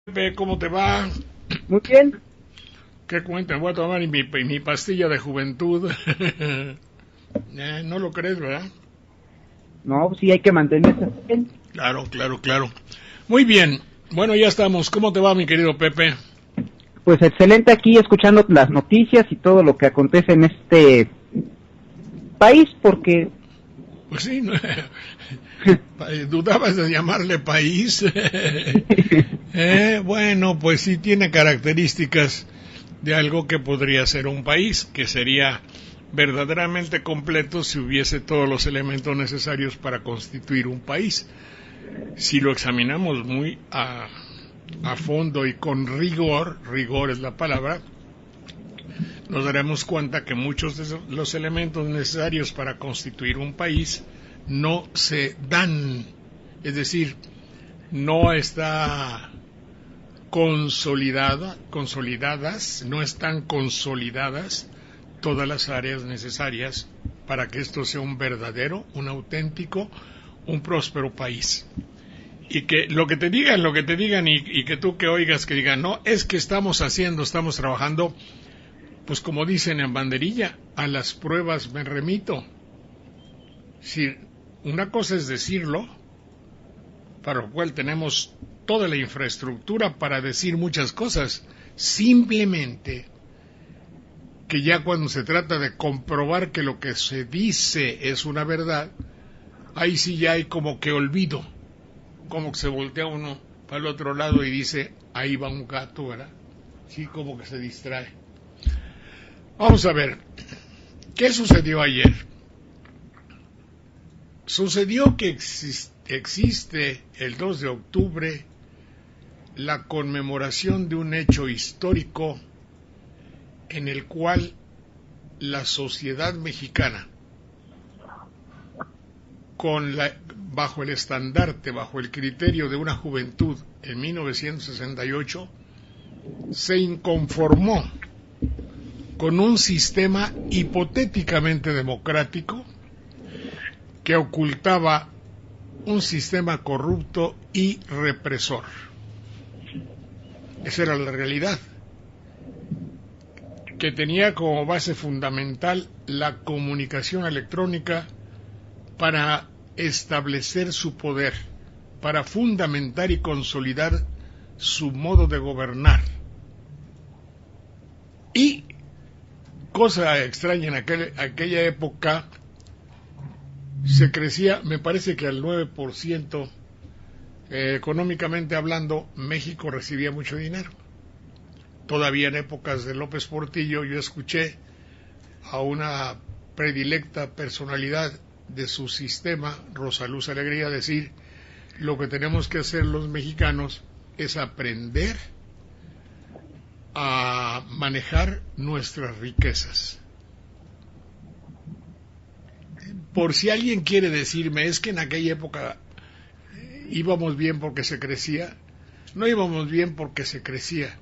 Pepe, ¿cómo te va? Muy bien. ¿Qué cuenta? Voy a tomar mi pastilla de juventud. No lo crees, ¿verdad? No, sí hay que mantenerse bien. Claro. Muy bien. Bueno, ya estamos. ¿Cómo te va, mi querido Pepe? Pues excelente aquí escuchando las noticias y todo lo que acontece en este país, porque Pues sí, ¿no? ¿Dudabas de llamarle país? Bueno, pues sí tiene características de algo que podría ser un país, que sería verdaderamente completo si hubiese todos los elementos necesarios para constituir un país. Si lo examinamos muy a fondo y con rigor es la palabra, nos daremos cuenta que muchos de los elementos necesarios para constituir un país no se dan, es decir, no está no están consolidadas todas las áreas necesarias para que esto sea un verdadero, un auténtico, un próspero país. Y que lo que te digan y que tú que oigas que digan, no, es que estamos trabajando, pues como dicen en banderilla, a las pruebas me remito. Si una cosa es decirlo, para lo cual tenemos toda la infraestructura para decir muchas cosas, simplemente que ya cuando se trata de comprobar que lo que se dice es una verdad, ahí sí ya hay como que olvido, como que se voltea uno para el otro lado y dice, ahí va un gato, ¿verdad? Sí, como que se distrae. Vamos a ver, ¿qué sucedió ayer? Sucedió que existe el 2 de octubre la conmemoración de un hecho histórico en el cual la sociedad mexicana, bajo el estandarte, bajo el criterio de una juventud en 1968, se inconformó con un sistema hipotéticamente democrático que ocultaba un sistema corrupto y represor. Esa era la realidad, que tenía como base fundamental la comunicación electrónica para establecer su poder, para fundamentar y consolidar su modo de gobernar. Y, cosa extraña, en aquella época se crecía, me parece que al 9%, económicamente hablando, México recibía mucho dinero. Todavía en épocas de López Portillo yo escuché a una predilecta personalidad de su sistema, Rosa Luz Alegría, decir, lo que tenemos que hacer los mexicanos es aprender a manejar nuestras riquezas. Por si alguien quiere decirme, es que en aquella época íbamos bien porque se crecía, no íbamos bien porque se crecía,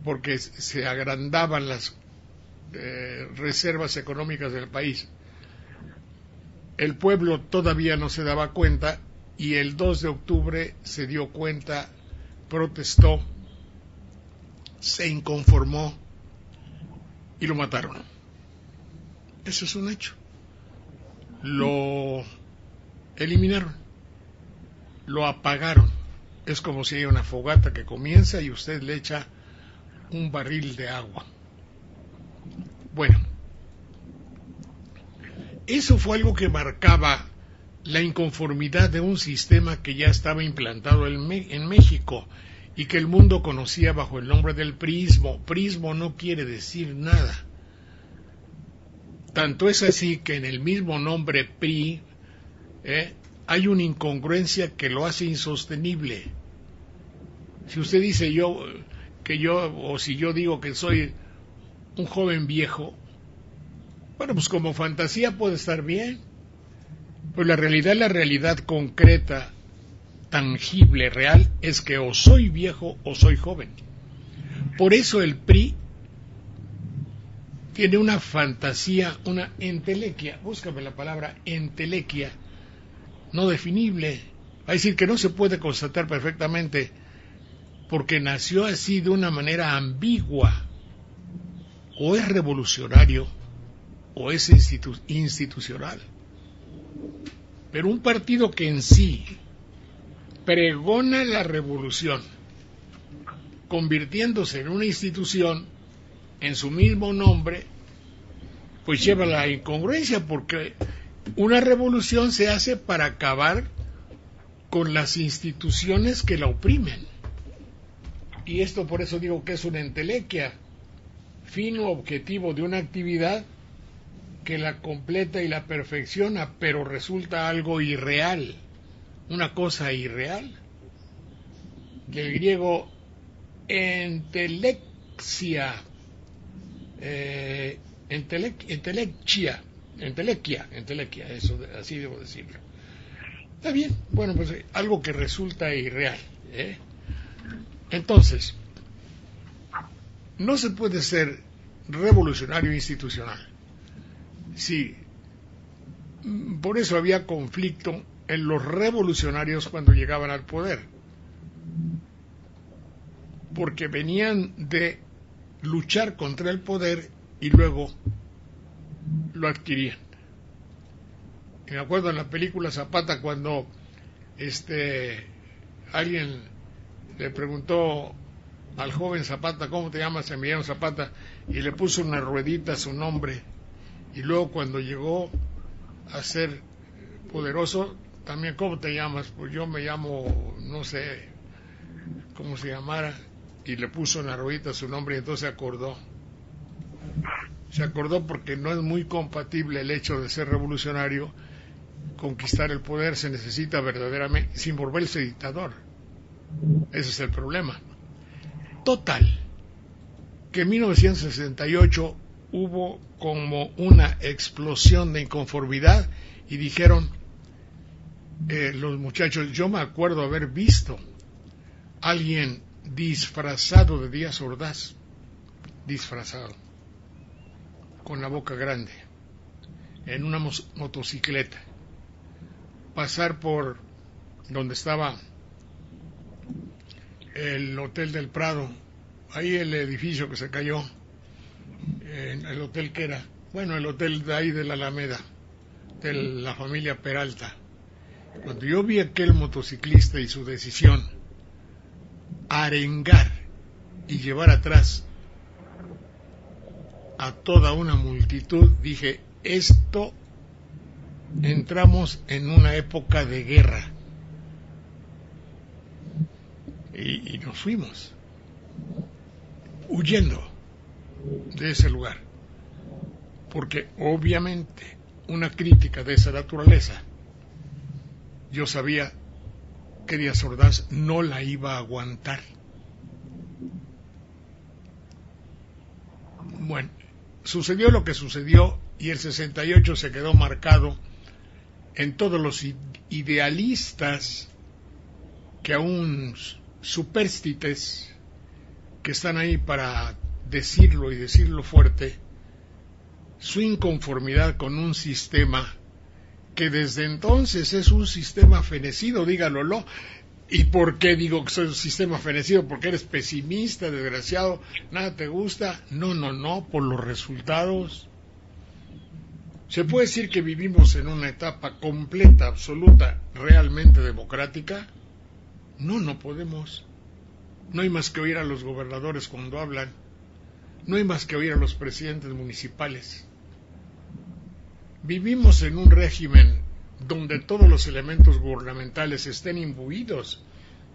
porque se agrandaban las reservas económicas del país. El pueblo todavía no se daba cuenta y el 2 de octubre se dio cuenta, protestó, se inconformó y lo mataron. Eso es un hecho. Lo eliminaron, lo apagaron. Es como si hay una fogata que comienza y usted le echa un barril de agua. Bueno, eso fue algo que marcaba la inconformidad de un sistema que ya estaba implantado en México y que el mundo conocía bajo el nombre del priismo. Priismo no quiere decir nada. Tanto es así que en el mismo nombre PRI hay una incongruencia que lo hace insostenible. Si usted dice o si yo digo que soy un joven viejo, bueno, pues como fantasía puede estar bien, pero la realidad concreta, tangible, real, es que o soy viejo o soy joven. Por eso el PRI tiene una fantasía, una entelequia, búscame la palabra entelequia, no definible, va a decir que no se puede constatar perfectamente porque nació así de una manera ambigua. O es revolucionario o es institucional. Pero un partido que en sí pregona la revolución, convirtiéndose en una institución en su mismo nombre, pues lleva la incongruencia, porque una revolución se hace para acabar con las instituciones que la oprimen. Y esto por eso digo que es una entelequia, fin o objetivo de una actividad que la completa y la perfecciona, pero resulta algo irreal, una cosa irreal. Del griego entelexia, entelequia, eso, así debo decirlo. Está bien, bueno, pues algo que resulta irreal, ¿eh? Entonces, no se puede ser revolucionario institucional. Sí, por eso había conflicto en los revolucionarios cuando llegaban al poder, porque venían de luchar contra el poder y luego lo adquirían. Y me acuerdo en la película Zapata cuando alguien le preguntó al joven Zapata, ¿cómo te llamas? Emiliano Zapata, y le puso una ruedita a su nombre, y luego cuando llegó a ser poderoso, también, ¿cómo te llamas? Pues yo me llamo, no sé cómo se llamara, y le puso una ruedita a su nombre, y entonces se acordó porque no es muy compatible el hecho de ser revolucionario, conquistar el poder, se necesita verdaderamente, sin volverse dictador. Ese es el problema. Total, que en 1968 hubo como una explosión de inconformidad y dijeron los muchachos, yo me acuerdo haber visto a alguien disfrazado de Díaz Ordaz, disfrazado, con la boca grande, en una motocicleta, pasar por donde estaba el Hotel del Prado, ahí el edificio que se cayó, el hotel que era, bueno, el hotel de ahí de la Alameda, de la familia Peralta. Cuando yo vi a aquel motociclista y su decisión arengar y llevar atrás a toda una multitud, dije, entramos en una época de guerra. Y nos fuimos huyendo de ese lugar, porque obviamente una crítica de esa naturaleza, yo sabía que Díaz Ordaz no la iba a aguantar. Bueno, sucedió lo que sucedió y el 68 se quedó marcado en todos los idealistas que aún superstites, que están ahí para decirlo y decirlo fuerte, su inconformidad con un sistema que desde entonces es un sistema fenecido, dígalo. ¿Y por qué digo que soy un sistema fenecido? ¿Porque eres pesimista, desgraciado, nada te gusta? No, por los resultados. ¿Se puede decir que vivimos en una etapa completa, absoluta, realmente democrática? No podemos. No hay más que oír a los gobernadores cuando hablan. No hay más que oír a los presidentes municipales. Vivimos en un régimen donde todos los elementos gubernamentales estén imbuidos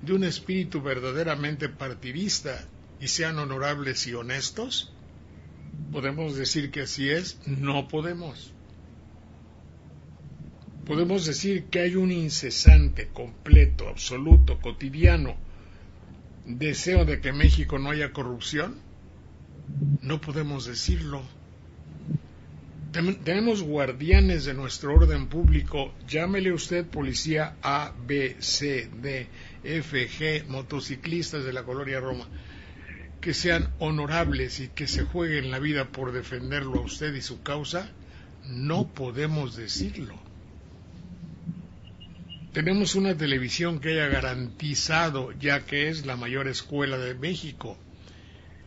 de un espíritu verdaderamente partidista y sean honorables y honestos. ¿Podemos decir que así es? No podemos. Podemos decir que hay un incesante, completo, absoluto, cotidiano deseo de que en México no haya corrupción. No podemos decirlo. Tenemos guardianes de nuestro orden público, llámele usted policía A, B, C, D, F, G, motociclistas de la colonia Roma, que sean honorables y que se jueguen la vida por defenderlo a usted y su causa. No podemos decirlo. tenemos una televisión que haya garantizado, ya que es la mayor escuela de México,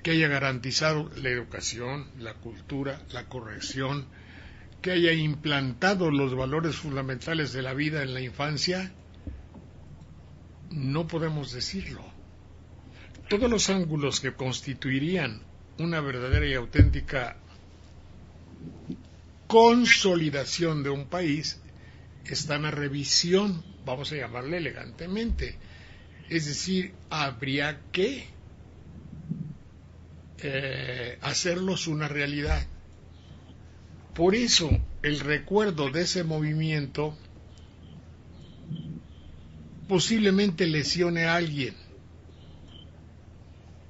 que haya garantizado la educación, la cultura, la corrección, que haya implantado los valores fundamentales de la vida en la infancia, no podemos decirlo. Todos los ángulos que constituirían una verdadera y auténtica consolidación de un país están a revisión, vamos a llamarle elegantemente. Es decir, habría que hacerlos una realidad. Por eso el recuerdo de ese movimiento posiblemente lesione a alguien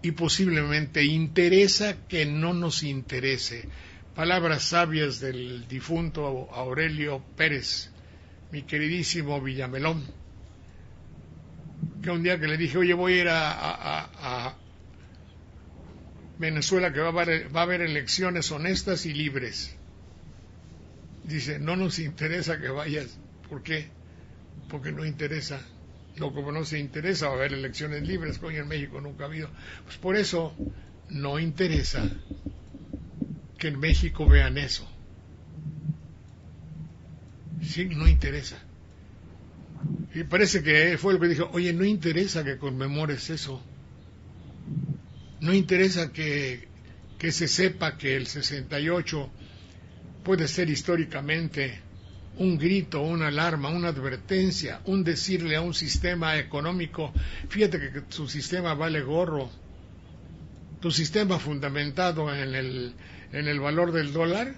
y posiblemente interesa que no nos interese. Palabras sabias del difunto Aurelio Pérez, mi queridísimo Villamelón, que un día que le dije, oye, voy a ir a Venezuela, que va a haber elecciones honestas y libres. Dice, no nos interesa que vayas. ¿Por qué? Porque no interesa. No, como no se interesa, va a haber elecciones libres, coño, en México nunca ha habido. Pues por eso no interesa que en México vean eso. Sí, no interesa. Y parece que fue lo que dijo, oye, no interesa que conmemores eso. No interesa que se sepa que el 68 puede ser históricamente un grito, una alarma, una advertencia, un decirle a un sistema económico, fíjate que tu sistema vale gorro, tu sistema fundamentado en el valor del dólar,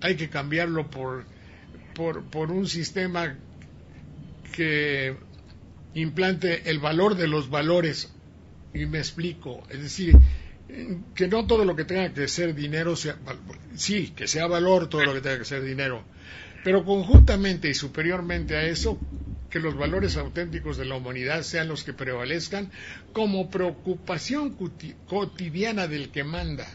hay que cambiarlo por un sistema que implante el valor de los valores. Y me explico, es decir, que no todo lo que tenga que ser dinero sea, sí, que sea valor todo lo que tenga que ser dinero, pero conjuntamente y superiormente a eso, que los valores auténticos de la humanidad sean los que prevalezcan como preocupación cotidiana del que manda.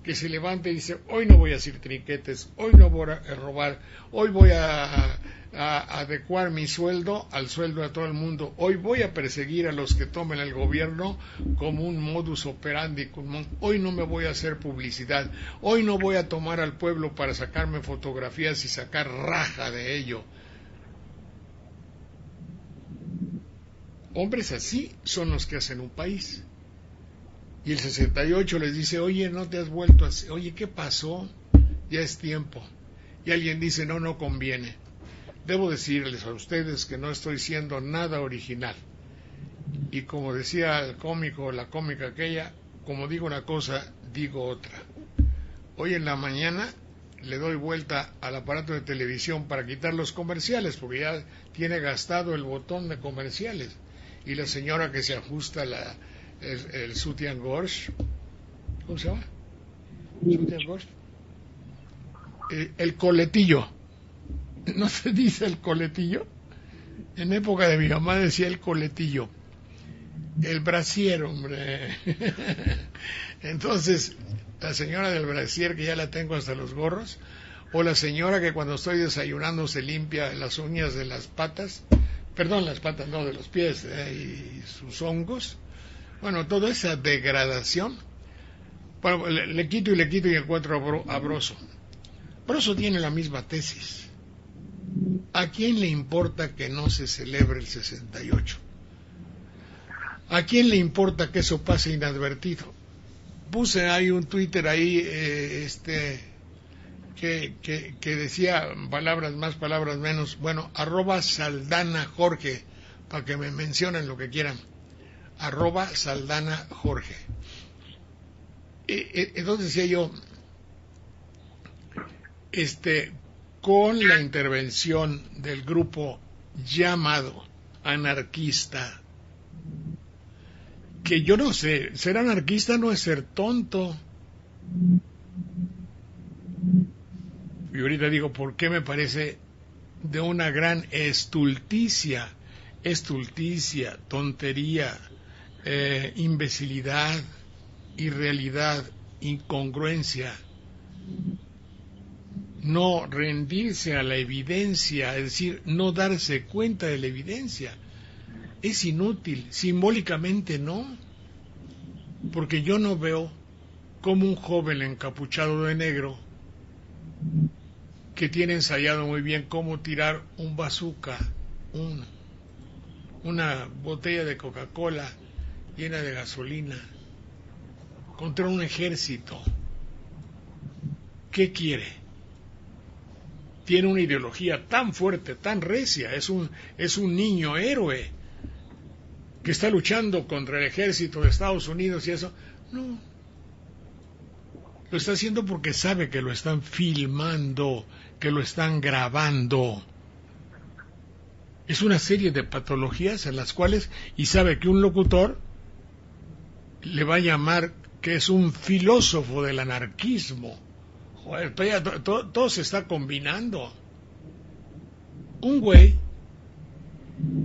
Que se levante y dice, hoy no voy a hacer trinquetes, hoy no voy a robar, hoy voy a adecuar mi sueldo al sueldo de todo el mundo, hoy voy a perseguir a los que tomen el gobierno como un modus operandi común, hoy no me voy a hacer publicidad, hoy no voy a tomar al pueblo para sacarme fotografías y sacar raja de ello. Hombres así son los que hacen un país. Y el 68 les dice, oye, no te has vuelto así, oye, ¿qué pasó? Ya es tiempo. Y alguien dice, no conviene. Debo decirles a ustedes que no estoy siendo nada original. Y como decía el cómico, la cómica aquella, como digo una cosa, digo otra. Hoy en la mañana le doy vuelta al aparato de televisión para quitar los comerciales, porque ya tiene gastado el botón de comerciales. Y la señora que se ajusta el soutien-gorge, ¿cómo se llama? ¿Soutien-gorge? El coletillo. ¿No se dice el coletillo? En época de mi mamá decía el coletillo. El brasier, hombre. Entonces, la señora del brasier, que ya la tengo hasta los gorros, o la señora que cuando estoy desayunando se limpia las uñas de las patas, perdón, las patas no, de los pies y sus hongos. Bueno, toda esa degradación, bueno, le quito y encuentro a Broso. Broso tiene la misma tesis. ¿A quién le importa que no se celebre el 68? ¿A quién le importa que eso pase inadvertido? Puse ahí un Twitter ahí, que decía palabras más, palabras menos, bueno, @Saldana Jorge, para que me mencionen lo que quieran. @Saldana Jorge. Entonces decía yo, con la intervención del grupo llamado anarquista, que yo no sé, ser anarquista no es ser tonto. Y ahorita digo, ¿por qué me parece de una gran estulticia, tontería, imbecilidad, irrealidad, incongruencia, no rendirse a la evidencia, es decir, no darse cuenta de la evidencia. Es inútil, simbólicamente no, porque yo no veo cómo un joven encapuchado de negro, que tiene ensayado muy bien cómo tirar un bazooka, una botella de Coca-Cola llena de gasolina, contra un ejército. ¿Qué quiere? Tiene una ideología tan fuerte, tan recia, es un niño héroe que está luchando contra el ejército de Estados Unidos y eso. No. Lo está haciendo porque sabe que lo están filmando, que lo están grabando. Es una serie de patologías en las cuales, y sabe que un locutor le va a llamar que es un filósofo del anarquismo. Joder, todo se está combinando. Un güey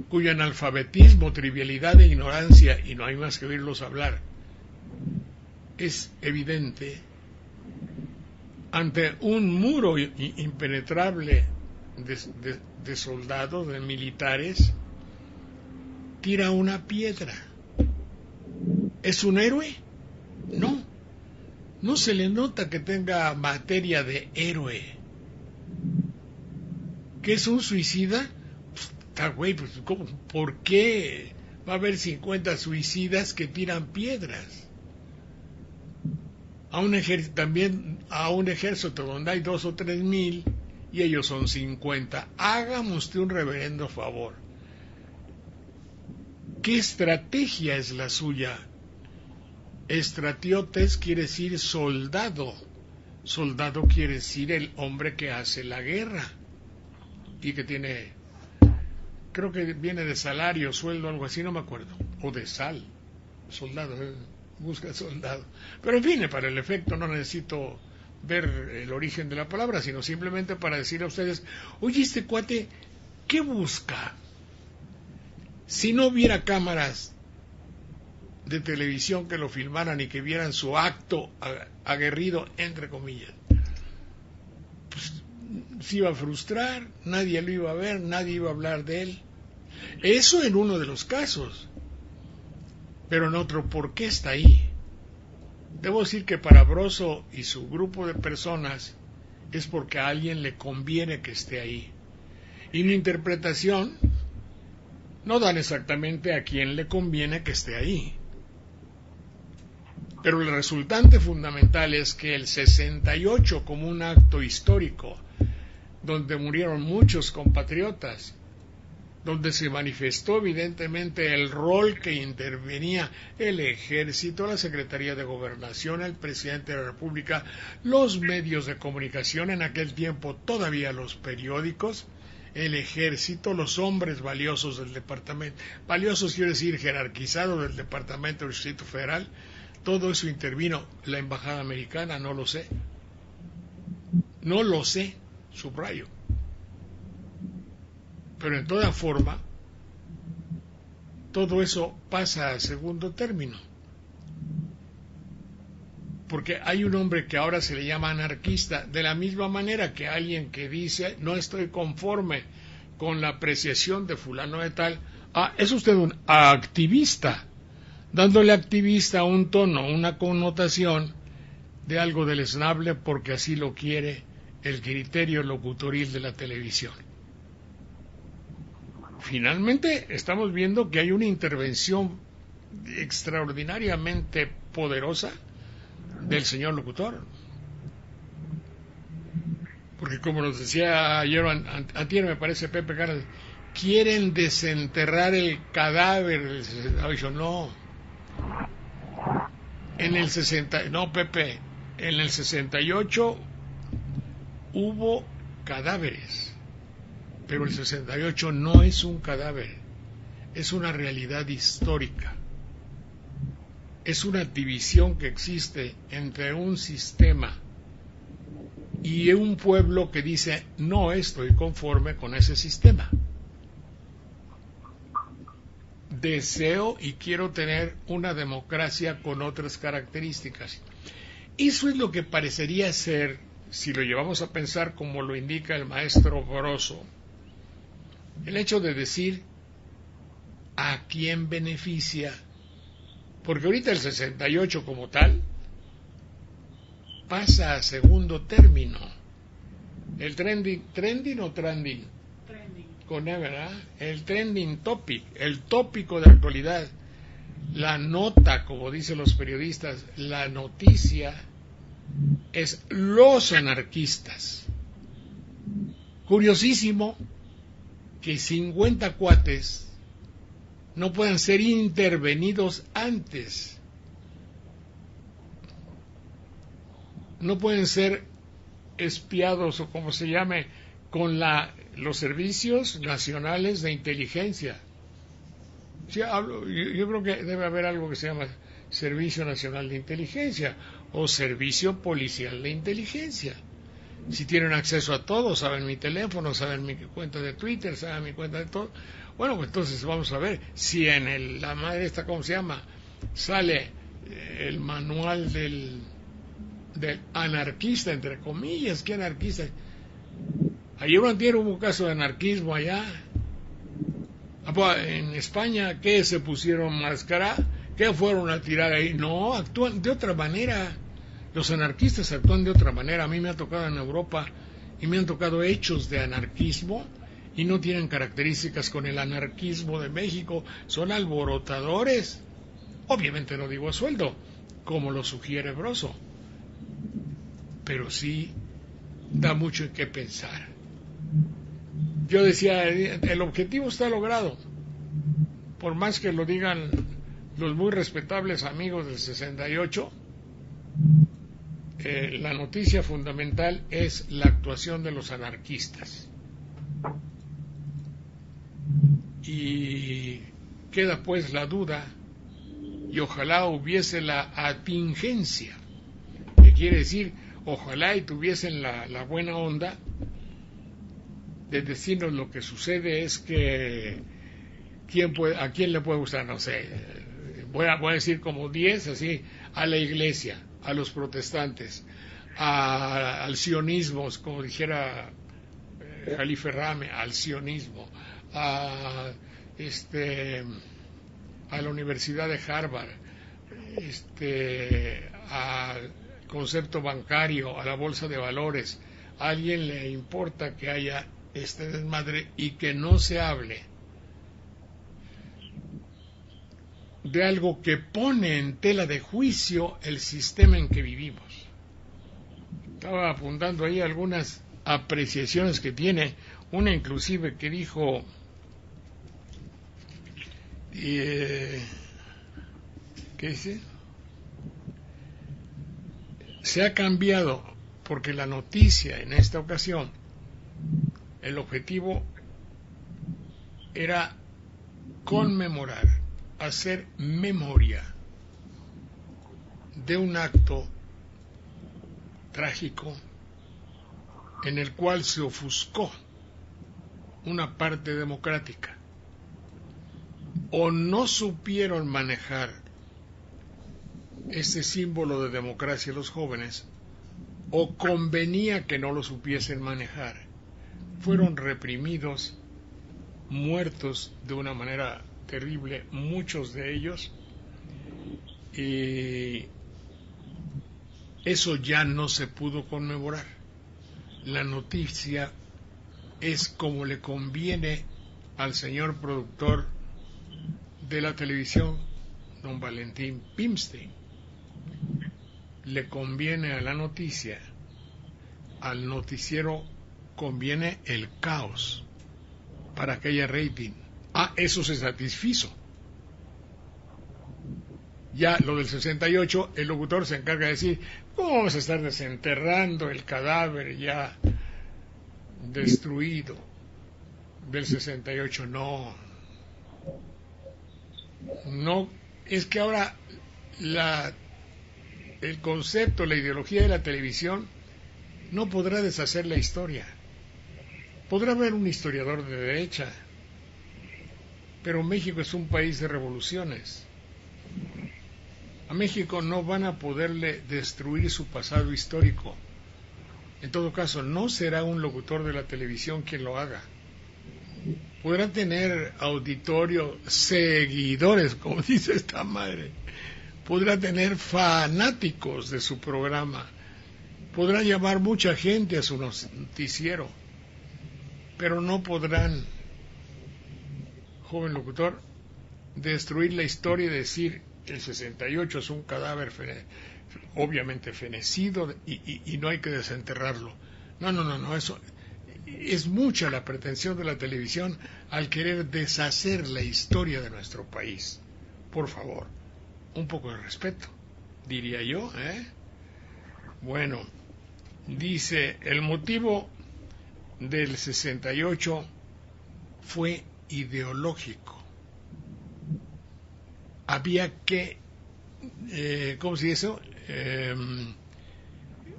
cuyo analfabetismo, trivialidad e ignorancia, y no hay más que oírlos hablar, es evidente, ante un muro impenetrable de soldados, de militares, tira una piedra. ¿Es un héroe? No. No se le nota que tenga materia de héroe. ¿Que es un suicida? Está güey, pues, ¿por qué va a haber 50 suicidas que tiran piedras? También a un ejército donde hay 2 o 3 mil y ellos son 50. Hágame usted un reverendo favor. ¿Qué estrategia es la suya? Estratiotes quiere decir soldado. Soldado quiere decir el hombre que hace la guerra y que tiene, creo que viene de salario, sueldo, algo así, no me acuerdo, o de sal. Soldado, busca soldado. Pero en fin, para el efecto no necesito ver el origen de la palabra, sino simplemente para decir a ustedes, oye, este cuate, ¿qué busca? Si no hubiera cámaras de televisión que lo filmaran y que vieran su acto aguerrido, entre comillas, pues se iba a frustrar, nadie lo iba a ver, nadie iba a hablar de él. Eso en uno de los casos, pero en otro, ¿por qué está ahí? Debo decir que para Broso y su grupo de personas es porque a alguien le conviene que esté ahí. Y mi interpretación no dan exactamente a quién le conviene que esté ahí. Pero el resultante fundamental es que el 68, como un acto histórico, donde murieron muchos compatriotas, donde se manifestó evidentemente el rol que intervenía el ejército, la Secretaría de Gobernación, el presidente de la República, los medios de comunicación, en aquel tiempo todavía los periódicos, el ejército, los hombres valiosos del departamento, valiosos quiere decir jerarquizados del Departamento del Distrito Federal. Todo eso intervino. La embajada americana, no lo sé, subrayo. Pero en toda forma, todo eso pasa a segundo término. Porque hay un hombre que ahora se le llama anarquista, de la misma manera que alguien que dice, no estoy conforme con la apreciación de fulano de tal, es usted un activista, dándole activista un tono, una connotación de algo deleznable porque así lo quiere el criterio locutoril de la televisión. Finalmente estamos viendo que hay una intervención extraordinariamente poderosa del señor locutor. Porque como nos decía ayer, antier me parece Pepe Caras, quieren desenterrar el cadáver. No. En el 68 hubo cadáveres, pero el 68 no es un cadáver, es una realidad histórica, es una división que existe entre un sistema y un pueblo que dice no estoy conforme con ese sistema. Deseo y quiero tener una democracia con otras características. Eso es lo que parecería ser si lo llevamos a pensar como lo indica el maestro Broso, el hecho de decir a quién beneficia, porque ahorita el 68 como tal pasa a segundo término. El trending o trending, con E, ¿verdad? El trending topic, el tópico de actualidad, la nota, como dicen los periodistas, la noticia es los anarquistas. Curiosísimo que 50 cuates no puedan ser intervenidos antes. No pueden ser espiados o como se llame con los servicios nacionales de inteligencia. Sí, yo creo que debe haber algo que se llama Servicio Nacional de Inteligencia o Servicio Policial de Inteligencia. Si tienen acceso a todo, saben mi teléfono, saben mi cuenta de Twitter, saben mi cuenta de todo. Bueno, pues entonces vamos a ver si en la madre esta, ¿cómo se llama? Sale el manual del anarquista, entre comillas. ¿Qué anarquista? Ayer hubo un caso de anarquismo allá. En España, ¿qué? ¿Se pusieron máscara? ¿Qué fueron a tirar ahí? No, actúan de otra manera. Los anarquistas actúan de otra manera. A mí me ha tocado en Europa y me han tocado hechos de anarquismo y no tienen características con el anarquismo de México. Son alborotadores. Obviamente no digo a sueldo, como lo sugiere Broso, pero sí da mucho en qué pensar. Yo decía, el objetivo está logrado, por más que lo digan los muy respetables amigos del 68, la noticia fundamental es la actuación de los anarquistas. Y queda pues la duda, y ojalá hubiese la atingencia, que quiere decir, ojalá y tuviesen la buena onda de decirnos lo que sucede es que a quién le puede gustar, no sé, voy a decir como 10 así, a la iglesia, a los protestantes, al sionismo, como dijera Jalife Rame, al sionismo, a la Universidad de Harvard, al concepto bancario, a la bolsa de valores. ¿A alguien le importa que haya este desmadre y que no se hable de algo que pone en tela de juicio el sistema en que vivimos? Estaba apuntando ahí algunas apreciaciones que tiene, una inclusive que dijo ¿qué dice? Se ha cambiado porque la noticia en esta ocasión, el objetivo era conmemorar, hacer memoria de un acto trágico en el cual se ofuscó una parte democrática, o no supieron manejar este símbolo de democracia los jóvenes, o convenía que no lo supiesen manejar. Fueron reprimidos, muertos de una manera terrible, muchos de ellos, y eso ya no se pudo conmemorar. La noticia es como le conviene al señor productor de la televisión, don Valentín Pimstein. Le conviene a la noticia, al noticiero conviene el caos para que haya rating. Eso se satisfizo. Ya lo del 68, el locutor se encarga de decir, ¿cómo vamos a estar desenterrando el cadáver ya destruido del 68? No, es que ahora el concepto, la ideología de la televisión no podrá deshacer la historia. Podrá haber un historiador de derecha, pero México es un país de revoluciones. A México no van a poderle destruir su pasado histórico. En todo caso, no será un locutor de la televisión quien lo haga. Podrá tener auditorio, seguidores, como dice esta madre. Podrá tener fanáticos de su programa. Podrá llamar mucha gente a su noticiero. Pero no podrán, joven locutor, destruir la historia y decir el 68 es un cadáver obviamente fenecido y no hay que desenterrarlo. No, eso es mucha la pretensión de la televisión al querer deshacer la historia de nuestro país. Por favor, un poco de respeto, diría yo, ¿eh? Bueno, dice, el motivo del 68 fue ideológico. Había que, ¿cómo se dice eso?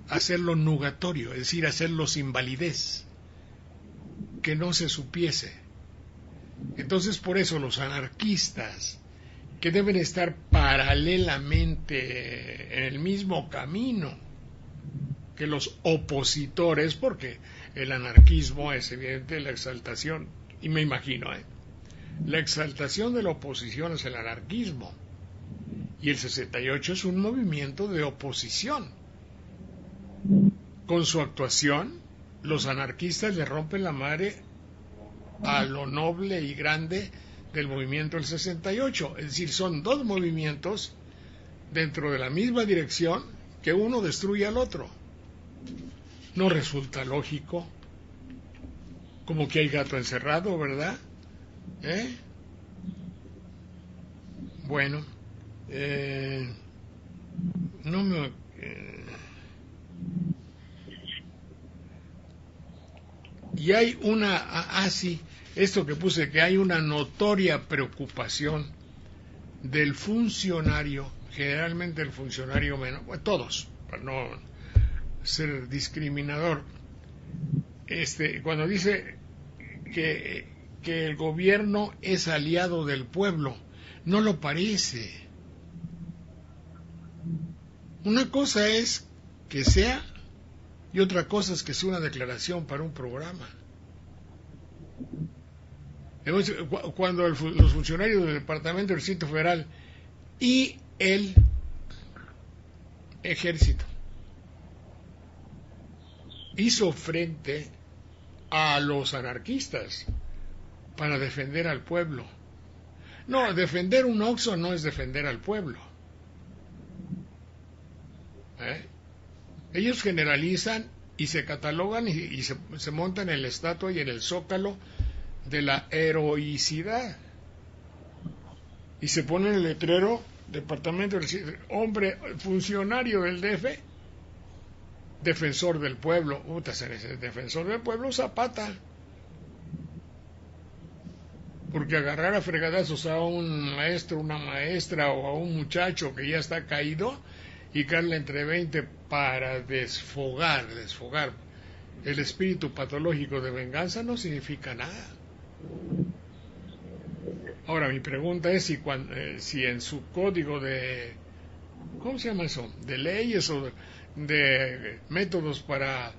Hacerlo nugatorio, es decir, hacerlo sin validez, que no se supiese. Entonces, por eso los anarquistas, que deben estar paralelamente en el mismo camino que los opositores, porque el anarquismo es evidente la exaltación, y me imagino, la exaltación de la oposición es el anarquismo, y el 68 es un movimiento de oposición. Con su actuación, los anarquistas le rompen la madre a lo noble y grande del movimiento del 68, es decir, son dos movimientos dentro de la misma dirección que uno destruye al otro. No resulta lógico, como que hay gato encerrado, ¿verdad? Bueno, no me... y hay una... sí, esto que puse, que hay una notoria preocupación del funcionario, generalmente el funcionario menos, bueno, todos, para no ser discriminador, cuando dice que el gobierno es aliado del pueblo, no lo parece. Una cosa es que sea y otra cosa es que sea una declaración para un programa. Cuando los funcionarios del Departamento del Distrito Federal y el Ejército hizo frente a los anarquistas para defender al pueblo. No, defender un Oxxo no es defender al pueblo. Ellos generalizan y se catalogan y se montan en la estatua y en el zócalo de la heroicidad. Y se pone en el letrero, Departamento del hombre, funcionario del DF, defensor del pueblo. Defensor del pueblo, Zapata. Porque agarrar a fregadazos a un maestro, una maestra o a un muchacho que ya está caído y darle entre 20 para desfogar el espíritu patológico de venganza no significa nada. Ahora, mi pregunta es si en su código de, ¿cómo se llama eso?, de leyes o de métodos para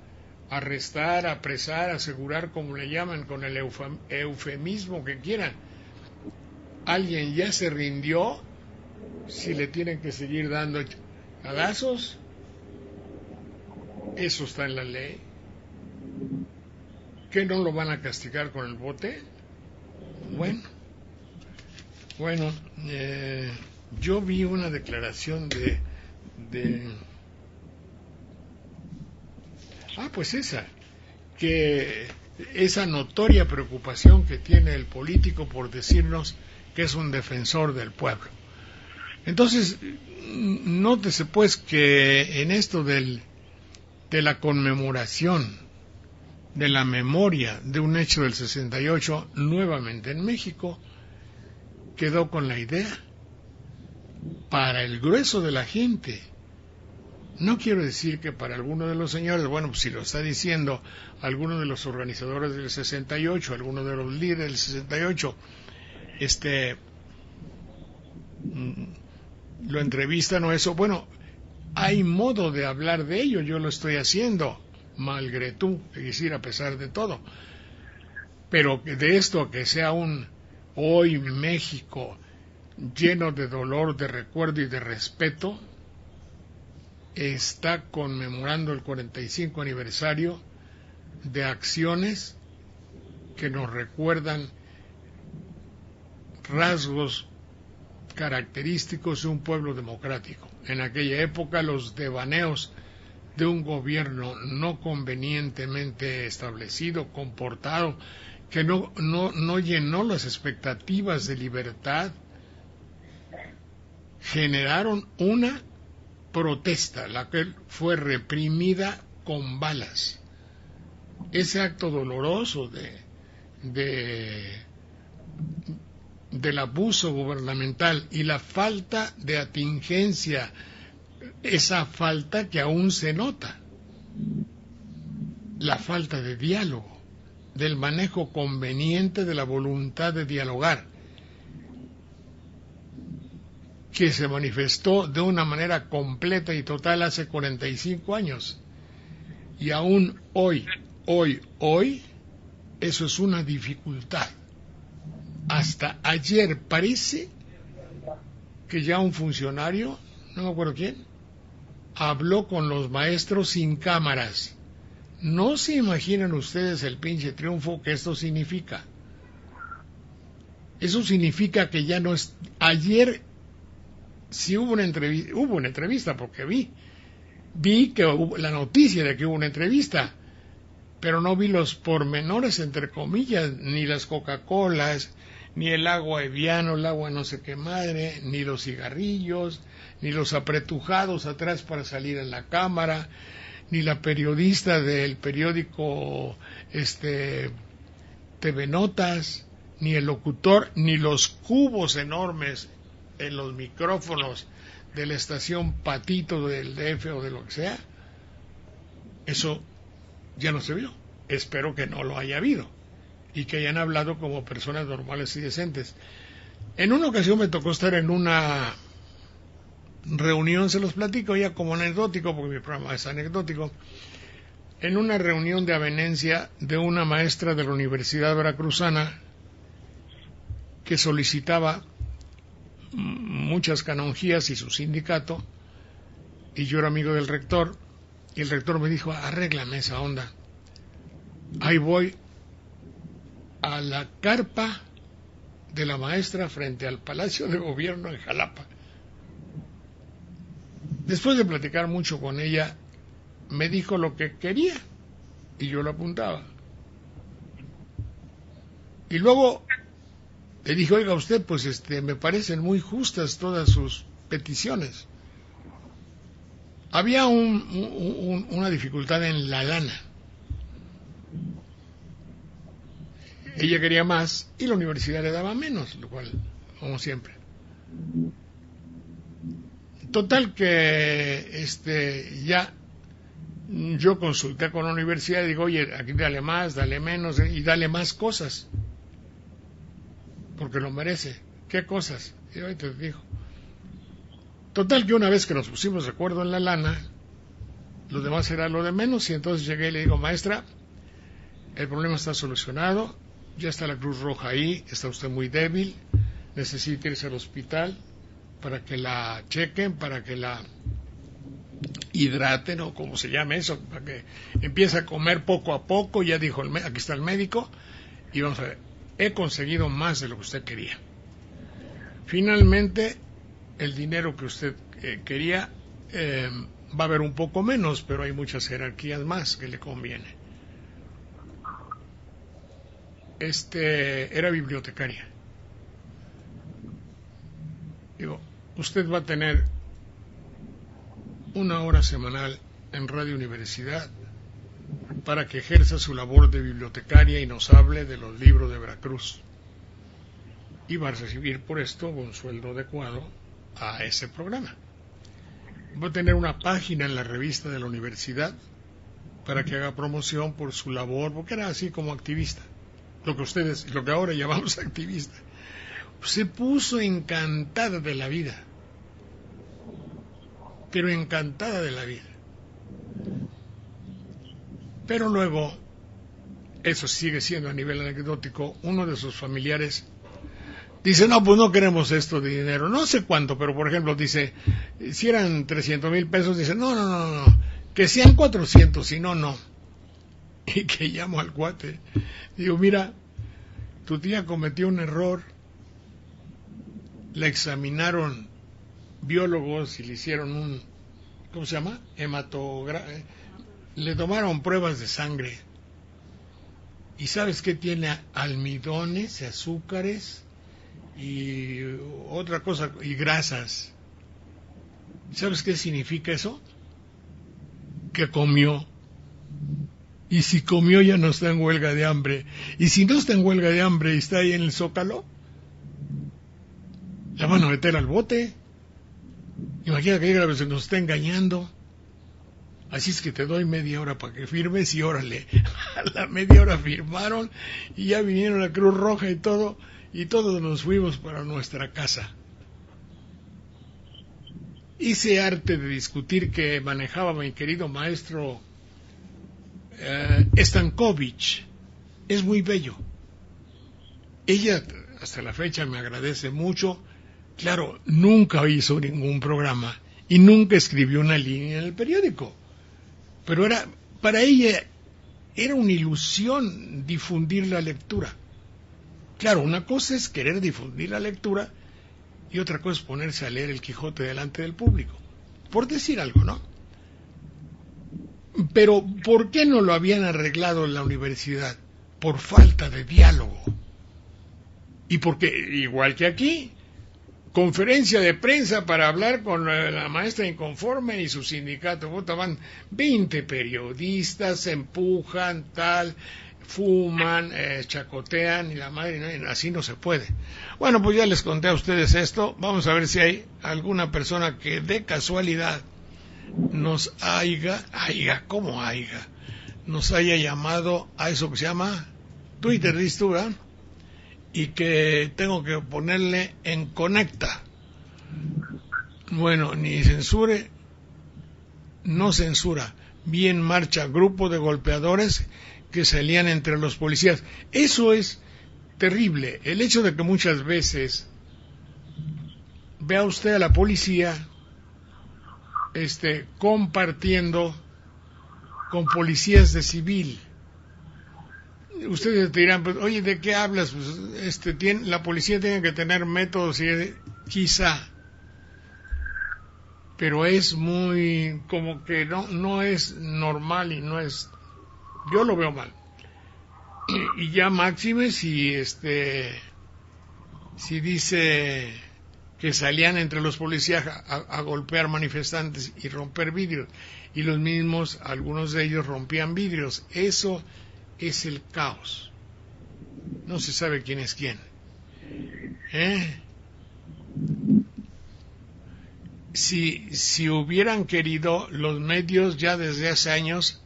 arrestar, apresar, asegurar, como le llaman, con el eufemismo que quieran, alguien ya se rindió, si le tienen que seguir dando cagazos. Eso está en la ley. ¿Que no lo van a castigar con el bote? Bueno, yo vi una declaración de pues esa notoria preocupación que tiene el político por decirnos que es un defensor del pueblo. Entonces, nótese pues que en esto de la conmemoración, de la memoria de un hecho del 68, nuevamente en México, quedó con la idea, para el grueso de la gente. No quiero decir que para alguno de los señores, bueno, pues si lo está diciendo alguno de los organizadores del 68, alguno de los líderes del 68, lo entrevistan o eso, bueno, hay modo de hablar de ello, yo lo estoy haciendo, malgré tout, es decir, a pesar de todo. Pero de esto a que sea hoy México lleno de dolor, de recuerdo y de respeto, está conmemorando el 45 aniversario de acciones que nos recuerdan rasgos característicos de un pueblo democrático. En aquella época los devaneos de un gobierno no convenientemente establecido, comportado, que no llenó las expectativas de libertad, generaron una protesta, la que fue reprimida con balas. Ese acto doloroso del abuso gubernamental y la falta de atingencia, esa falta que aún se nota, la falta de diálogo, del manejo conveniente de la voluntad de dialogar, que se manifestó de una manera completa y total hace 45 años. Y aún hoy, eso es una dificultad. Hasta ayer parece que ya un funcionario, no me acuerdo quién, habló con los maestros sin cámaras. No se imaginan ustedes el pinche triunfo que esto significa. Eso significa que ya no es... Ayer sí hubo una entrevista porque vi que hubo la noticia de que hubo una entrevista, pero no vi los pormenores, entre comillas, ni las Coca-Colas, ni el agua Eviano, el agua no sé qué madre, ni los cigarrillos, ni los apretujados atrás para salir en la cámara, ni la periodista del periódico TV Notas, ni el locutor, ni los cubos enormes en los micrófonos de la estación Patito del DF o de lo que sea. Eso ya no se vio. Espero que no lo haya habido y que hayan hablado como personas normales y decentes. En una ocasión me tocó estar en una reunión, se los platico ya como anecdótico, porque mi programa es anecdótico, en una reunión de avenencia de una maestra de la Universidad Veracruzana que solicitaba muchas canonjías y su sindicato, y yo era amigo del rector, y el rector me dijo, arréglame esa onda. Ahí voy a la carpa de la maestra frente al Palacio de Gobierno en Jalapa. Después de platicar mucho con ella, me dijo lo que quería y yo lo apuntaba. Y luego le dije, oiga usted, pues me parecen muy justas todas sus peticiones. Había una dificultad en la lana. Ella quería más y la universidad le daba menos, lo cual, como siempre. Total que ya yo consulté con la universidad y digo, oye, aquí dale más, dale menos y dale más cosas, porque lo merece. ¿Qué cosas? Y ahorita te digo. Total que una vez que nos pusimos de acuerdo en la lana, lo demás era lo de menos, y entonces llegué y le digo, maestra, el problema está solucionado, ya está la Cruz Roja ahí, está usted muy débil, necesita irse al hospital para que la chequen, para que la hidraten o como se llame eso, para que empiece a comer poco a poco. Ya dijo, aquí está el médico, y vamos a ver, he conseguido más de lo que usted quería. Finalmente, el dinero que usted quería va a haber un poco menos, pero hay muchas jerarquías más que le conviene. Era bibliotecaria. Digo, usted va a tener 1 hora semanal en Radio Universidad para que ejerza su labor de bibliotecaria y nos hable de los libros de Veracruz. Y va a recibir por esto un sueldo adecuado a ese programa. Va a tener una página en la revista de la universidad para que haga promoción por su labor, porque era así como activista, lo que ahora llamamos activista. Se puso encantada de la vida, pero encantada de la vida. Pero luego, eso sigue siendo a nivel anecdótico, uno de sus familiares dice, no, pues no queremos esto de dinero, no sé cuánto, pero por ejemplo dice, si eran 300,000 pesos, dice, no, que sean 400, si no, no. Y que llamo al cuate, digo, mira, tu tía cometió un error, la examinaron biólogos y le hicieron un, ¿cómo se llama? Le tomaron pruebas de sangre. ¿Y sabes qué tiene? Almidones, azúcares y otra cosa, y grasas. ¿Sabes qué significa eso? Que comió. Y si comió ya no está en huelga de hambre. Y si no está en huelga de hambre y está ahí en el Zócalo, la van a meter al bote. Imagina que se nos está engañando. Así es que te doy media hora para que firmes y órale. A la media hora firmaron y ya vinieron la Cruz Roja y todo, y todos nos fuimos para nuestra casa. Ese arte de discutir que manejaba mi querido maestro Stankovich es muy bello. Ella hasta la fecha me agradece mucho. Claro, nunca hizo ningún programa y nunca escribió una línea en el periódico, pero para ella era una ilusión difundir la lectura. Claro, una cosa es querer difundir la lectura y otra cosa es ponerse a leer el Quijote delante del público, por decir algo, ¿no? Pero ¿por qué no lo habían arreglado en la universidad? Por falta de diálogo. Y porque, igual que aquí, conferencia de prensa para hablar con la maestra inconforme y su sindicato. Van 20 periodistas, se empujan, tal, fuman, chacotean y la madre, así no se puede. Bueno, pues ya les conté a ustedes esto. Vamos a ver si hay alguna persona que de casualidad nos haya llamado a eso que se llama Twitter, dices tú, ¿verdad? Y que tengo que ponerle en conecta. Bueno, ni censure, no censura. Vi en marcha grupo de golpeadores que salían entre los policías. Eso es terrible. El hecho de que muchas veces vea usted a la policía compartiendo con policías de civil. Ustedes dirán, pues, oye, ¿de qué hablas? Pues, la policía tiene que tener métodos, quizá, pero es muy, como que no es normal y no es, yo lo veo mal. Y ya máxime si dice que salían entre los policías a golpear manifestantes y romper vidrios, y los mismos, algunos de ellos rompían vidrios. Eso es el caos. No se sabe quién es quién. Si hubieran querido, los medios ya desde hace años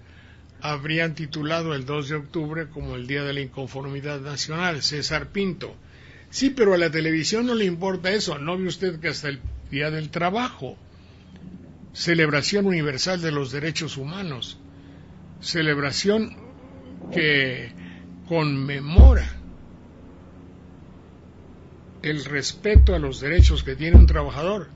habrían titulado el 2 de octubre como el Día de la Inconformidad Nacional. César Pinto. Sí, pero a la televisión no le importa eso. ¿No ve usted que hasta el Día del Trabajo? Celebración Universal de los Derechos Humanos. Celebración que conmemora el respeto a los derechos que tiene un trabajador.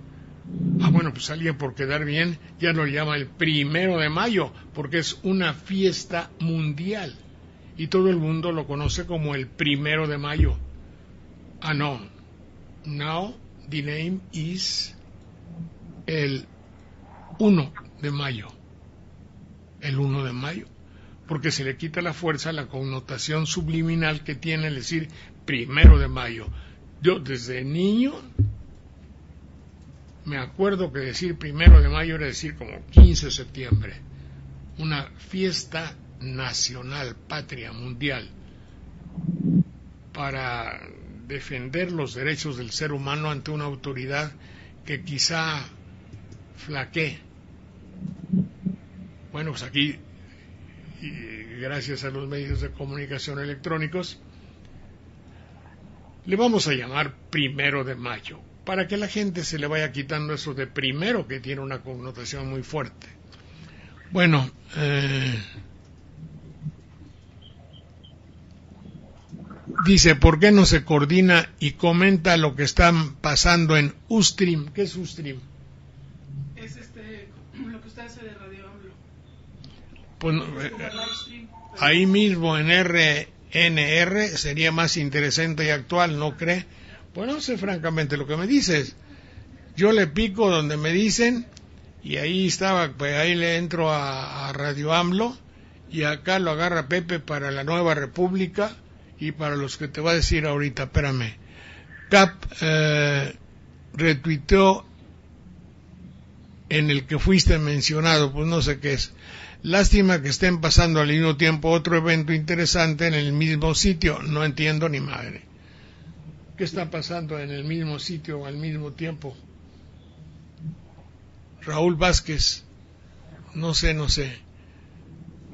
Bueno, pues alguien por quedar bien ya lo llama el 1 de mayo, porque es una fiesta mundial y todo el mundo lo conoce como el 1 de mayo. No. Now the name is el 1 de mayo. El 1 de mayo. Porque se le quita la fuerza, la connotación subliminal que tiene el decir 1 de mayo. Yo desde niño me acuerdo que decir 1 de mayo era decir como 15 de septiembre. Una fiesta nacional, patria, mundial, para defender los derechos del ser humano ante una autoridad que quizá flaquee. Bueno, pues aquí, y gracias a los medios de comunicación electrónicos, le vamos a llamar 1 de mayo, para que la gente se le vaya quitando eso de primero, que tiene una connotación muy fuerte. Bueno, Dice, ¿por qué no se coordina y comenta lo que está pasando en Ustream? ¿Qué es Ustream? Es lo que usted hace de Radio AMLO. Pues, ahí mismo en RNR sería más interesante y actual, ¿no cree? Pues no sé francamente lo que me dices. Yo le pico donde me dicen y ahí estaba, pues ahí le entro a Radio AMLO y acá lo agarra Pepe para la Nueva República y para los que te voy a decir ahorita, espérame. Cap retuiteó en el que fuiste mencionado, pues no sé qué es. Lástima que estén pasando al mismo tiempo otro evento interesante en el mismo sitio. No entiendo ni madre. ¿Qué está pasando en el mismo sitio al mismo tiempo? Raúl Vázquez, no sé.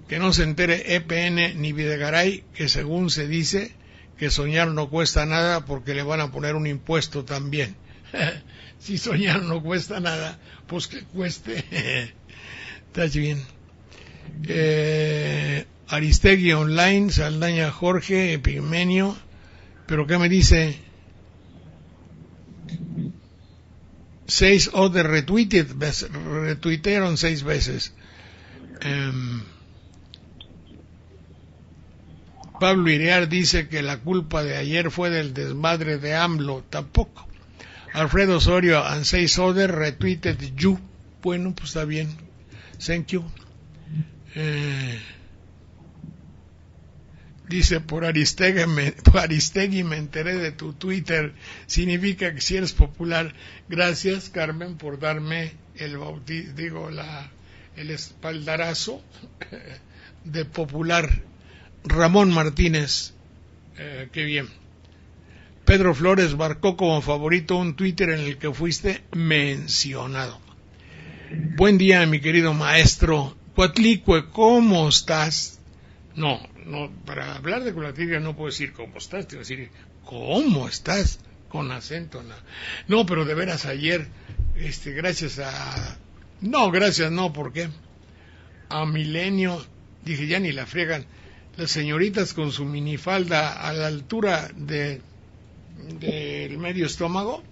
Que no se entere EPN ni Videgaray, que según se dice que soñar no cuesta nada porque le van a poner un impuesto también. Si soñar no cuesta nada, pues que cueste. Está bien. Aristegui Online, Saldaña Jorge, Epigmenio, pero ¿qué me dice? 6 other retweeted, retuitearon 6 veces. Pablo Iriar dice que la culpa de ayer fue del desmadre de AMLO, tampoco. Alfredo Osorio and 6 other retweeted you. Bueno, pues está bien. Thank you. Dice, por Aristegui me enteré de tu Twitter, significa que si eres popular. Gracias, Carmen, por darme el el espaldarazo de popular. Ramón Martínez, qué bien. Pedro Flores marcó como favorito un Twitter en el que fuiste mencionado. Buen día, mi querido maestro. Coatlicue, ¿cómo estás? No, para hablar de Coatlicue no puedo decir cómo estás, te voy a decir cómo estás, con acento. No, pero de veras ayer, gracias a... No, gracias, no, ¿por qué? A Milenio, dije, ya ni la friegan, las señoritas con su minifalda a la altura del medio estómago,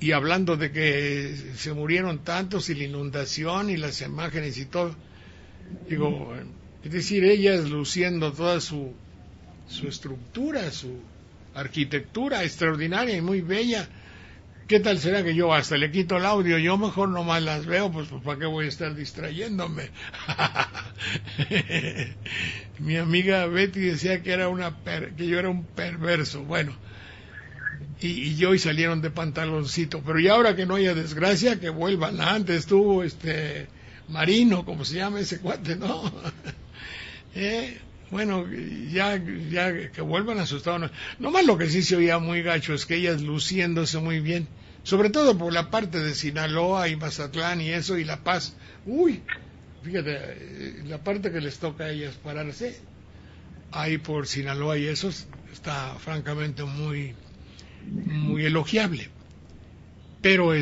y hablando de que se murieron tantos y la inundación y las imágenes y todo. Digo, es decir, ellas luciendo toda su estructura, su arquitectura extraordinaria y muy bella. ¿Qué tal será que yo hasta le quito el audio? Yo mejor nomás las veo, pues ¿para qué voy a estar distrayéndome? Mi amiga Betty decía que que yo era un perverso. Bueno, y yo y salieron de pantaloncito, pero ya ahora que no haya desgracia, que vuelvan. Antes estuvo Marino, como se llama ese cuate, ¿no? Bueno, ya que vuelvan a su estado. Nomás lo que sí se oía muy gacho es que ellas luciéndose muy bien, sobre todo por la parte de Sinaloa y Mazatlán y eso, y La Paz. Uy, fíjate, la parte que les toca a ellas pararse ahí por Sinaloa y eso está francamente muy elogiable. Pero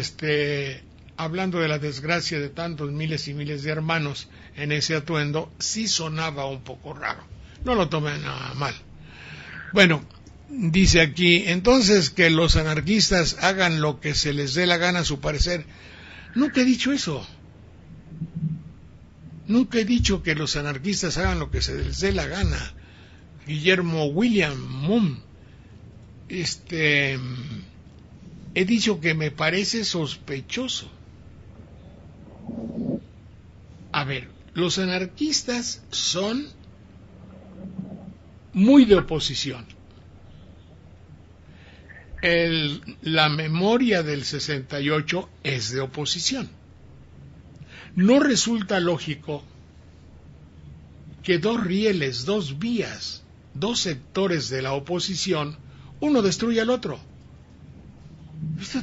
hablando de la desgracia de tantos miles y miles de hermanos en ese atuendo, sí sonaba un poco raro. No lo tomen nada mal. Bueno, dice aquí, entonces que los anarquistas hagan lo que se les dé la gana a su parecer. Nunca he dicho eso. Nunca he dicho que los anarquistas hagan lo que se les dé la gana. Guillermo William Moon. He dicho que me parece sospechoso. A ver, los anarquistas son muy de oposición. La memoria del 68 es de oposición. No resulta lógico que dos rieles, dos vías, dos sectores de la oposición, uno destruya al otro. Esto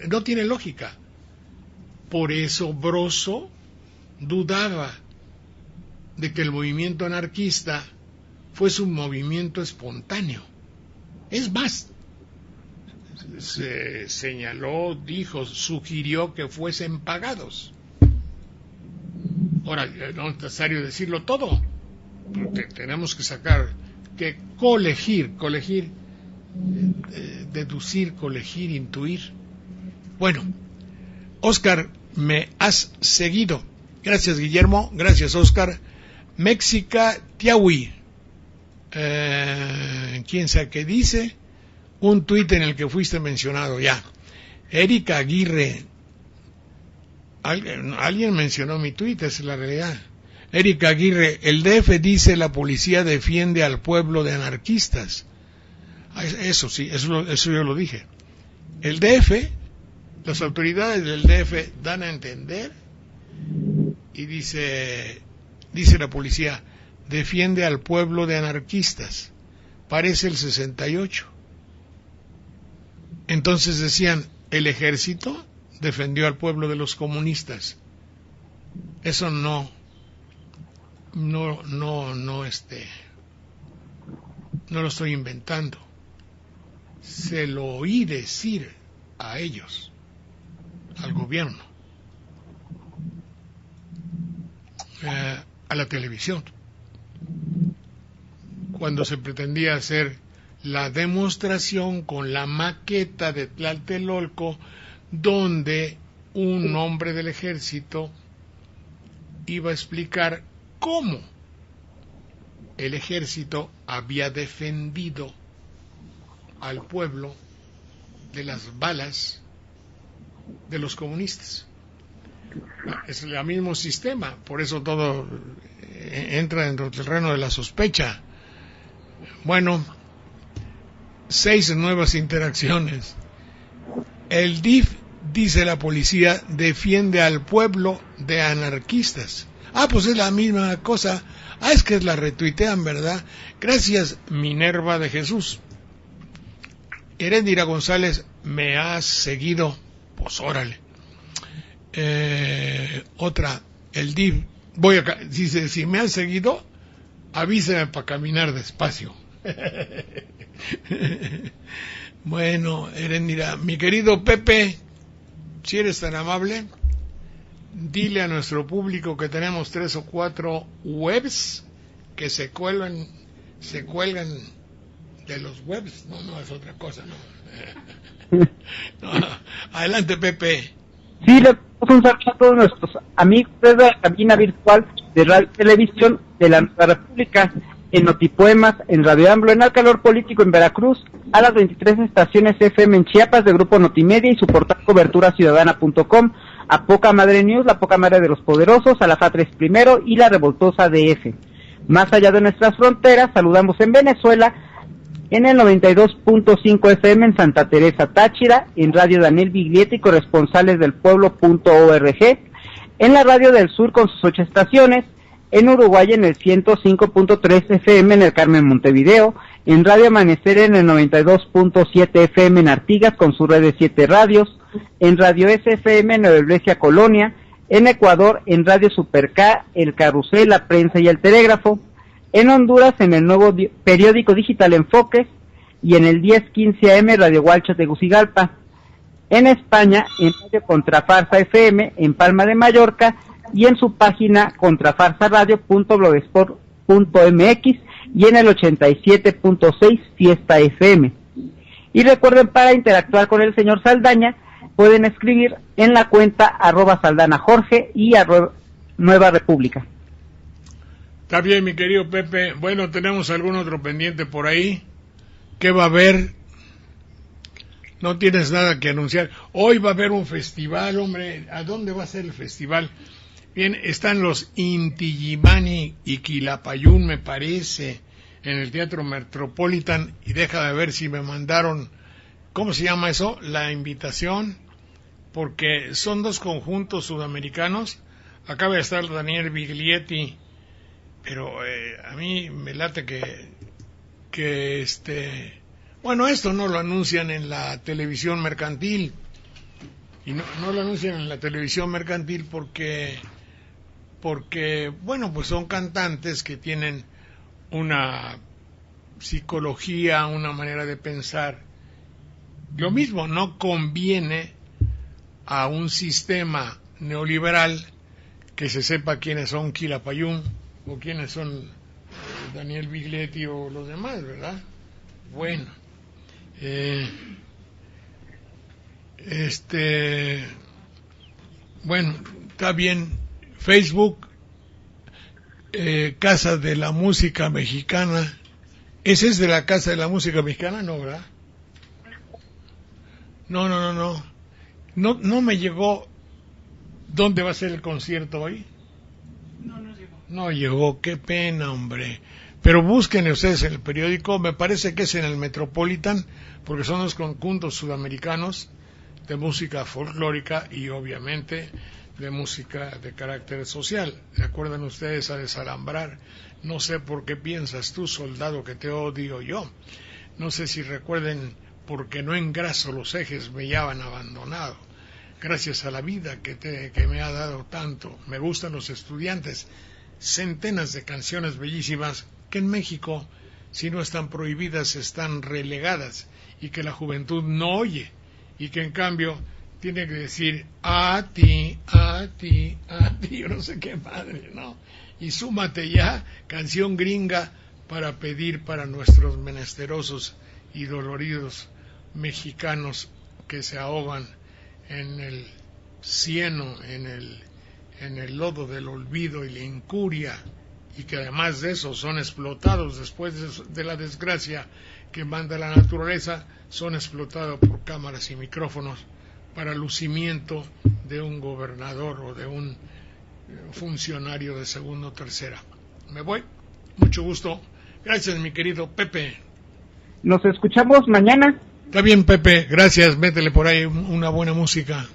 no tiene lógica. Por eso Broso dudaba de que el movimiento anarquista fuese un movimiento espontáneo. Es más, se señaló, dijo, sugirió que fuesen pagados. Ahora, no es necesario decirlo todo, porque tenemos que sacar que colegir, deducir, colegir, intuir. Bueno, Oscar, me has seguido. Gracias, Guillermo. Gracias, Oscar. Méxica Tiahui. ¿Quién sabe qué dice? Un tuit en el que fuiste mencionado ya. Erika Aguirre. Alguien mencionó mi tuit, esa es la realidad. Erika Aguirre, el DF dice la policía defiende al pueblo de anarquistas. Eso sí, eso yo lo dije. El DF, las autoridades del DF dan a entender y dice la policía, defiende al pueblo de anarquistas. Parece el 68. Entonces decían, el ejército defendió al pueblo de los comunistas. Eso no lo estoy inventando. Se lo oí decir a ellos, al gobierno, a la televisión, cuando se pretendía hacer la demostración con la maqueta de Tlatelolco, donde un hombre del ejército iba a explicar cómo el ejército había defendido al pueblo de las balas de los comunistas. Es el mismo sistema, por eso todo entra dentro del terreno de la sospecha. Bueno, 6 nuevas interacciones. El DIF, dice la policía, defiende al pueblo de anarquistas. Pues es la misma cosa. Es que la retuitean, ¿verdad? Gracias, Minerva de Jesús. Heréndira González, me has seguido. Pues órale. Otra, el DIF. Dice, si me han seguido, avíseme para caminar despacio. Bueno, Heréndira, mi querido Pepe, si eres tan amable, dile a nuestro público que tenemos 3 o 4 webs que se cuelgan de los webs. No es otra cosa, no. Adelante, Pepe. Sí, le damos un saludo a todos nuestros amigos de la cabina virtual de Radio y Televisión de la Nueva República, en Notipoemas, en Radio AMLO, en Al Calor Político en Veracruz, a las 23 estaciones FM en Chiapas de Grupo Notimedia y su portal coberturaciudadana.com, a Poca Madre News, la Poca Madre de los Poderosos, a la FA3 Primero y la Revoltosa DF. Más allá de nuestras fronteras, saludamos en Venezuela, en el 92.5 FM en Santa Teresa Táchira, en Radio Daniel Biglietti, corresponsales del pueblo.org, en la Radio del Sur con sus 8 estaciones, en Uruguay en el 105.3 FM en el Carmen Montevideo, en Radio Amanecer en el 92.7 FM en Artigas con su red de 7 radios, en Radio SFM en Nueva Iglesia Colonia, en Ecuador en Radio Super K, El Carrusel, La Prensa y El Telégrafo, en Honduras en el nuevo periódico digital Enfoques y en el 1015 AM Radio Hualcha Tegucigalpa, en España en Radio Contrafarsa FM en Palma de Mallorca y en su página contrafarsaradio.blogspot.mx y en el 87.6 Fiesta FM. Y recuerden, para interactuar con el señor Saldaña, pueden escribir en la cuenta @SaldanaJorge y @Nueva República. Está bien, mi querido Pepe. Bueno, ¿tenemos algún otro pendiente por ahí? ¿Qué va a haber? No tienes nada que anunciar. Hoy va a haber un festival, hombre. ¿A dónde va a ser el festival? Bien, están los Inti Illimani y Quilapayún, me parece, en el Teatro Metropolitan, y deja de ver si me mandaron, ¿cómo se llama eso? La invitación, porque son 2 conjuntos sudamericanos. Acaba de estar Daniel Biglietti, pero a mí me late que bueno, esto no lo anuncian en la televisión mercantil, y no lo anuncian en la televisión mercantil porque bueno, pues son cantantes que tienen una psicología, una manera de pensar. Lo mismo, no conviene a un sistema neoliberal que se sepa quiénes son Quilapayún o quiénes son Daniel Biglietti o los demás, ¿verdad? Bueno, bueno, está bien. Facebook, Casa de la Música Mexicana. ¿Ese es de la Casa de la Música Mexicana? No, ¿verdad? No. No me llegó. ¿Dónde va a ser el concierto hoy? No llegó. No llegó, qué pena, hombre. Pero busquen ustedes en el periódico, me parece que es en el Metropolitan, porque son los conjuntos sudamericanos de música folclórica y obviamente de música de carácter social. ¿Recuerdan ustedes a Desalambrar? No sé por qué piensas tú, soldado, que te odio yo. No sé si recuerden porque no engraso los ejes me llevan abandonado. Gracias a la vida que me ha dado tanto. Me gustan los estudiantes. Centenas de canciones bellísimas que en México, si no están prohibidas, están relegadas y que la juventud no oye y que en cambio tiene que decir a ti, yo no sé qué madre, ¿no? Y súmate ya, canción gringa para pedir para nuestros menesterosos y doloridos mexicanos que se ahogan en el cieno, en el lodo del olvido y la incuria, y que además de eso son explotados después de la desgracia que manda la naturaleza, son explotados por cámaras y micrófonos para lucimiento de un gobernador o de un funcionario de segunda o tercera. Me voy, mucho gusto. Gracias, mi querido Pepe. Nos escuchamos mañana. Está bien, Pepe, gracias, métele por ahí una buena música.